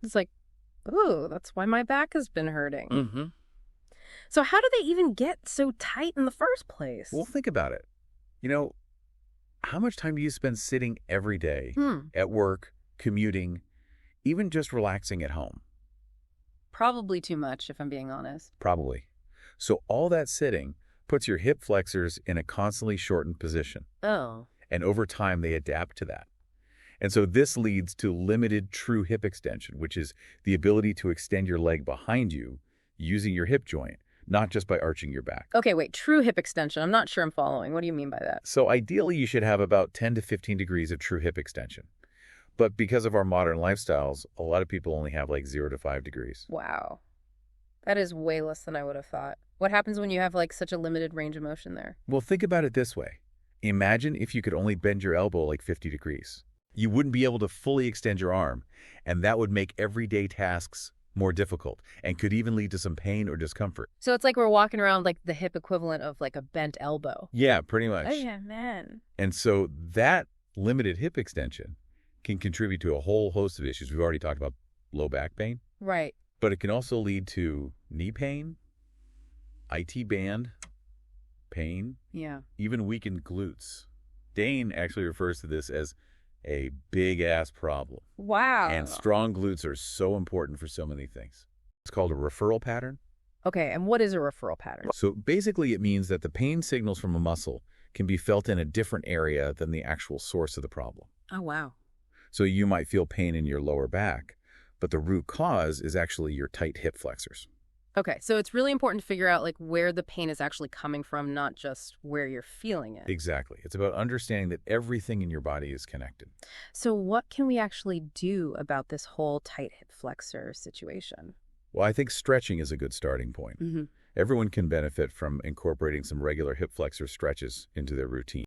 It's like, ooh, that's why my back has been hurting. Mm-hmm. So how do they even get so tight in the first Well, place? think about it. You know, how much time do you spend sitting every day, Hmm. at work, commuting, even just relaxing at home? Probably too much, if I'm being honest. Probably. So all that sitting puts your hip flexors in a constantly shortened position. Oh. And over time, they adapt to that. And so this leads to limited true hip extension, which is the ability to extend your leg behind you using your hip joint, not just by arching your back. Okay, wait, true hip extension. I'm not sure I'm following. What do you mean by that? So ideally, you should have about 10 to 15 degrees of true hip extension. But because of our modern lifestyles, a lot of people only have like 0 to 5 degrees. Wow. That is way less than I would have thought. What happens when you have like such a limited range of motion there? Well, think about it this way. Imagine if you could only bend your elbow like 50 degrees. You wouldn't be able to fully extend your arm, and that would make everyday tasks more difficult and could even lead to some pain or discomfort. So it's like we're walking around like the hip equivalent of like a bent elbow. Yeah, pretty much. Oh yeah, man. And so that limited hip extension can contribute to a whole host of issues. We've already talked about low back pain, Right. but it can also lead to knee pain, IT band pain, Yeah. even weakened glutes. Dane actually refers to this as a big-ass problem. Wow. And strong glutes are so important for so many things. It's called a referral pattern. Okay, and what is a referral pattern? So basically it means that the pain signals from a muscle can be felt in a different area than the actual source of the problem. Oh, wow. So you might feel pain in your lower back, but the root cause is actually your tight hip flexors. Okay, so it's really important to figure out like where the pain is actually coming from, not just where you're feeling it. Exactly. It's about understanding that everything in your body is connected. So what can we actually do about this whole tight hip flexor situation? Well, I think stretching is a good starting point. Mm-hmm. Everyone can benefit from incorporating some regular hip flexor stretches into their routine.